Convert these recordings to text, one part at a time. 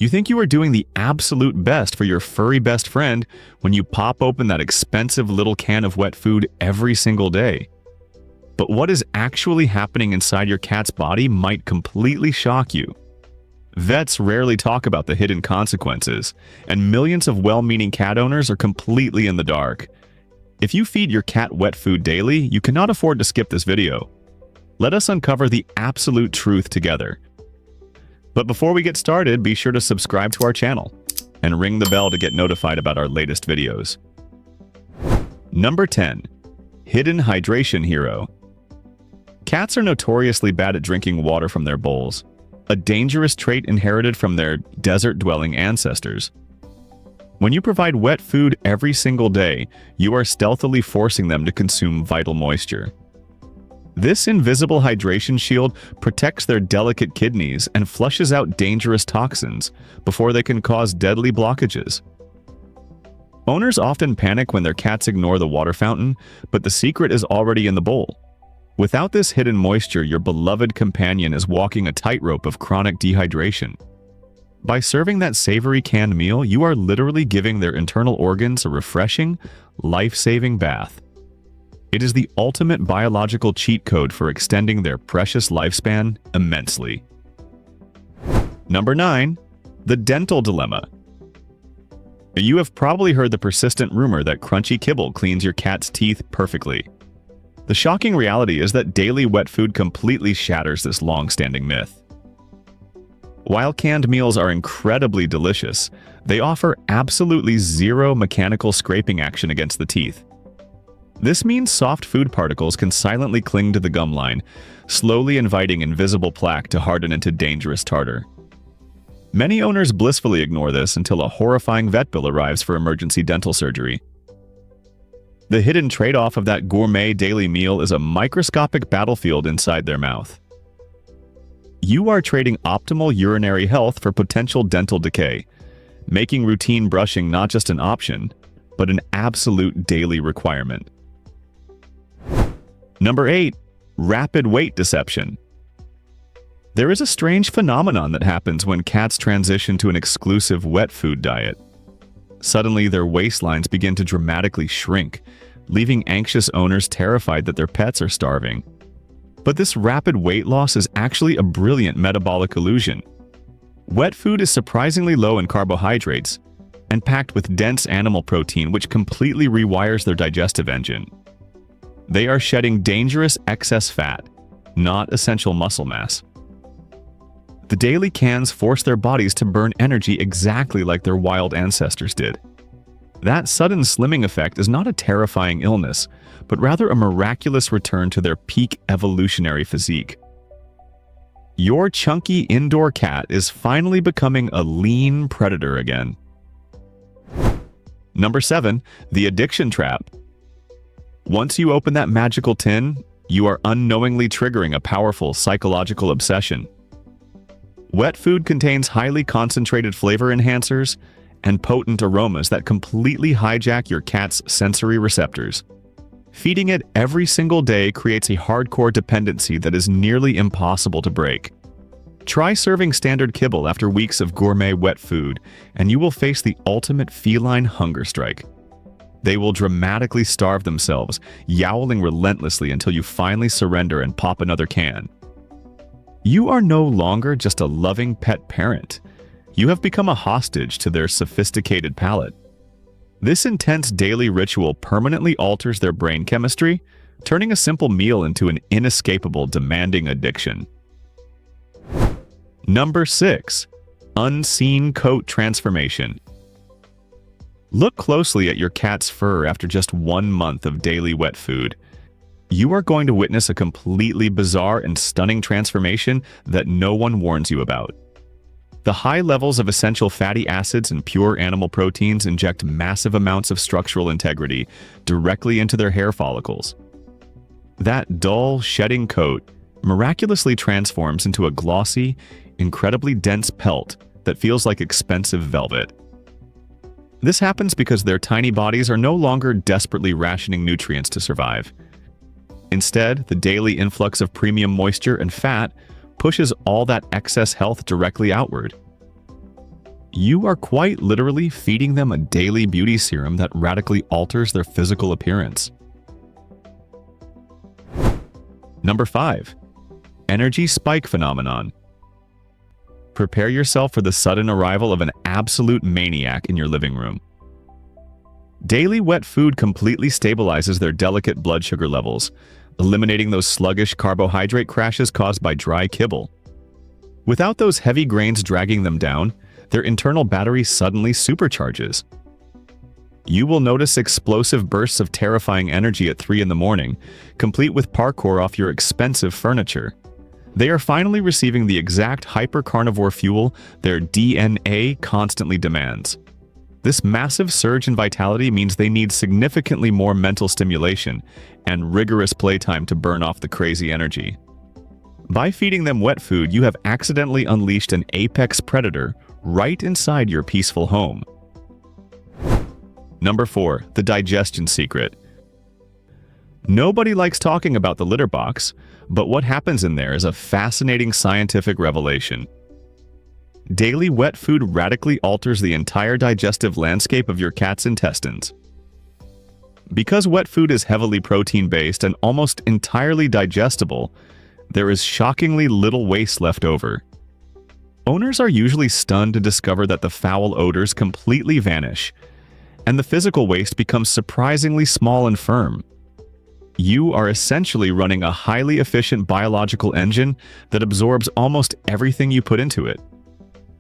You think you are doing the absolute best for your furry best friend when you pop open that expensive little can of wet food every single day. But what is actually happening inside your cat's body might completely shock you. Vets rarely talk about the hidden consequences, and millions of well-meaning cat owners are completely in the dark. If you feed your cat wet food daily, you cannot afford to skip this video. Let us uncover the absolute truth together. But before we get started, be sure to subscribe to our channel and ring the bell to get notified about our latest videos. Number 10. Hidden Hydration Hero. Cats are notoriously bad at drinking water from their bowls, a dangerous trait inherited from their desert-dwelling ancestors. When you provide wet food every single day, you are stealthily forcing them to consume vital moisture. This invisible hydration shield protects their delicate kidneys and flushes out dangerous toxins before they can cause deadly blockages. Owners often panic when their cats ignore the water fountain, but the secret is already in the bowl. Without this hidden moisture, your beloved companion is walking a tightrope of chronic dehydration. By serving that savory canned meal, you are literally giving their internal organs a refreshing, life-saving bath. It is the ultimate biological cheat code for extending their precious lifespan immensely. Number 9. The Dental Dilemma. You have probably heard the persistent rumor that crunchy kibble cleans your cat's teeth perfectly. The shocking reality is that daily wet food completely shatters this long-standing myth. While canned meals are incredibly delicious, they offer absolutely zero mechanical scraping action against the teeth. This means soft food particles can silently cling to the gum line, slowly inviting invisible plaque to harden into dangerous tartar. Many owners blissfully ignore this until a horrifying vet bill arrives for emergency dental surgery. The hidden trade-off of that gourmet daily meal is a microscopic battlefield inside their mouth. You are trading optimal urinary health for potential dental decay, making routine brushing not just an option, but an absolute daily requirement. Number 8. Rapid weight deception. There is a strange phenomenon that happens when cats transition to an exclusive wet food diet. Suddenly, their waistlines begin to dramatically shrink, leaving anxious owners terrified that their pets are starving. But this rapid weight loss is actually a brilliant metabolic illusion. Wet food is surprisingly low in carbohydrates and packed with dense animal protein, which completely rewires their digestive engine. They are shedding dangerous excess fat, not essential muscle mass. The daily cans force their bodies to burn energy exactly like their wild ancestors did. That sudden slimming effect is not a terrifying illness, but rather a miraculous return to their peak evolutionary physique. Your chunky indoor cat is finally becoming a lean predator again. Number 7. The Addiction Trap. Once you open that magical tin, you are unknowingly triggering a powerful psychological obsession. Wet food contains highly concentrated flavor enhancers and potent aromas that completely hijack your cat's sensory receptors. Feeding it every single day creates a hardcore dependency that is nearly impossible to break. Try serving standard kibble after weeks of gourmet wet food, and you will face the ultimate feline hunger strike. They will dramatically starve themselves, yowling relentlessly until you finally surrender and pop another can. You are no longer just a loving pet parent. You have become a hostage to their sophisticated palate. This intense daily ritual permanently alters their brain chemistry, turning a simple meal into an inescapable, demanding addiction. Number 6. Unseen coat transformation. Look closely at your cat's fur after just 1 month of daily wet food. You are going to witness a completely bizarre and stunning transformation that no one warns you about. The high levels of essential fatty acids and pure animal proteins inject massive amounts of structural integrity directly into their hair follicles. That dull, shedding coat miraculously transforms into a glossy, incredibly dense pelt that feels like expensive velvet. This happens because their tiny bodies are no longer desperately rationing nutrients to survive. Instead, the daily influx of premium moisture and fat pushes all that excess health directly outward. You are quite literally feeding them a daily beauty serum that radically alters their physical appearance. Number 5. Energy spike phenomenon. Prepare yourself for the sudden arrival of an absolute maniac in your living room. Daily wet food completely stabilizes their delicate blood sugar levels, eliminating those sluggish carbohydrate crashes caused by dry kibble. Without those heavy grains dragging them down, their internal battery suddenly supercharges. You will notice explosive bursts of terrifying energy at 3 in the morning, complete with parkour off your expensive furniture. They are finally receiving the exact hyper-carnivore fuel their DNA constantly demands. This massive surge in vitality means they need significantly more mental stimulation and rigorous playtime to burn off the crazy energy. By feeding them wet food, you have accidentally unleashed an apex predator right inside your peaceful home. Number 4. The digestion secret. Nobody likes talking about the litter box, but what happens in there is a fascinating scientific revelation. Daily wet food radically alters the entire digestive landscape of your cat's intestines. Because wet food is heavily protein-based and almost entirely digestible, there is shockingly little waste left over. Owners are usually stunned to discover that the foul odors completely vanish, and the physical waste becomes surprisingly small and firm. You are essentially running a highly efficient biological engine that absorbs almost everything you put into it.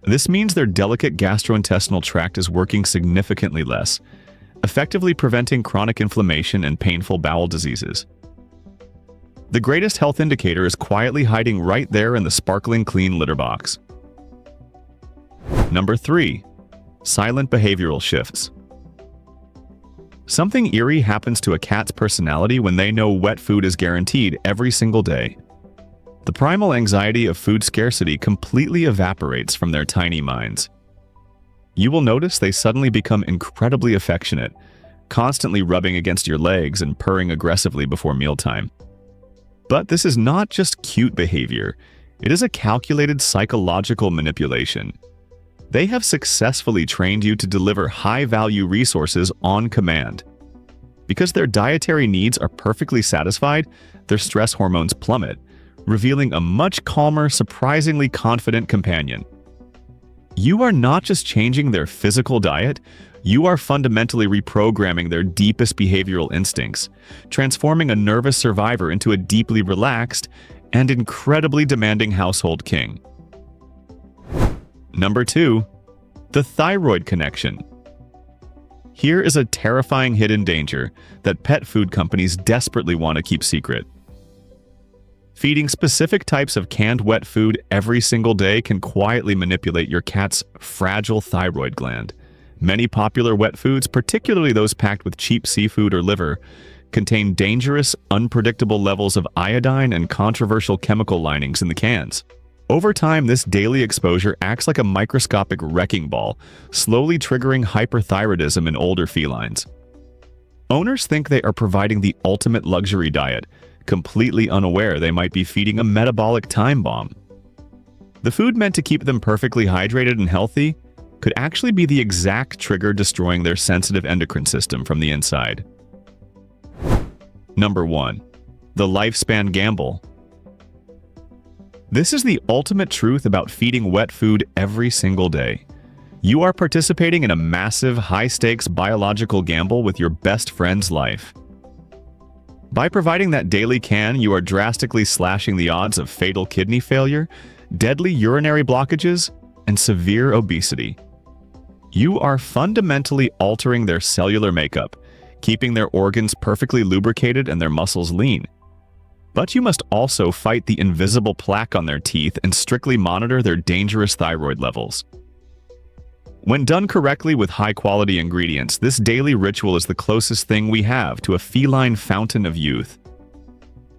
This means their delicate gastrointestinal tract is working significantly less, effectively preventing chronic inflammation and painful bowel diseases. The greatest health indicator is quietly hiding right there in the sparkling clean litter box. Number 3. Silent behavioral shifts. Something eerie happens to a cat's personality when they know wet food is guaranteed every single day. The primal anxiety of food scarcity completely evaporates from their tiny minds. You will notice they suddenly become incredibly affectionate, constantly rubbing against your legs and purring aggressively before mealtime. But this is not just cute behavior, it is a calculated psychological manipulation. They have successfully trained you to deliver high-value resources on command. Because their dietary needs are perfectly satisfied, their stress hormones plummet, revealing a much calmer, surprisingly confident companion. You are not just changing their physical diet, you are fundamentally reprogramming their deepest behavioral instincts, transforming a nervous survivor into a deeply relaxed and incredibly demanding household king. Number 2. The thyroid connection. Here is a terrifying hidden danger that pet food companies desperately want to keep secret. Feeding specific types of canned wet food every single day can quietly manipulate your cat's fragile thyroid gland. Many popular wet foods, particularly those packed with cheap seafood or liver, contain dangerous, unpredictable levels of iodine and controversial chemical linings in the cans. Over time, this daily exposure acts like a microscopic wrecking ball, slowly triggering hyperthyroidism in older felines. Owners think they are providing the ultimate luxury diet, completely unaware they might be feeding a metabolic time bomb. The food meant to keep them perfectly hydrated and healthy could actually be the exact trigger destroying their sensitive endocrine system from the inside. Number 1. The lifespan gamble. This is the ultimate truth about feeding wet food every single day. You are participating in a massive, high-stakes biological gamble with your best friend's life. By providing that daily can, you are drastically slashing the odds of fatal kidney failure, deadly urinary blockages, and severe obesity. You are fundamentally altering their cellular makeup, keeping their organs perfectly lubricated and their muscles lean. But you must also fight the invisible plaque on their teeth and strictly monitor their dangerous thyroid levels. When done correctly with high-quality ingredients, this daily ritual is the closest thing we have to a feline fountain of youth.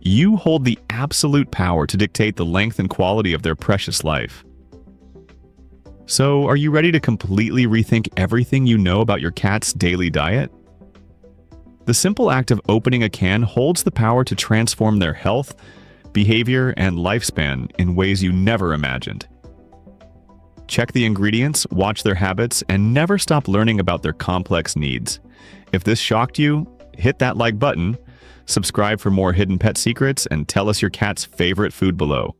You hold the absolute power to dictate the length and quality of their precious life. So, are you ready to completely rethink everything you know about your cat's daily diet? The simple act of opening a can holds the power to transform their health, behavior, and lifespan in ways you never imagined. Check the ingredients, watch their habits, and never stop learning about their complex needs. If this shocked you, hit that like button, subscribe for more hidden pet secrets, and tell us your cat's favorite food below.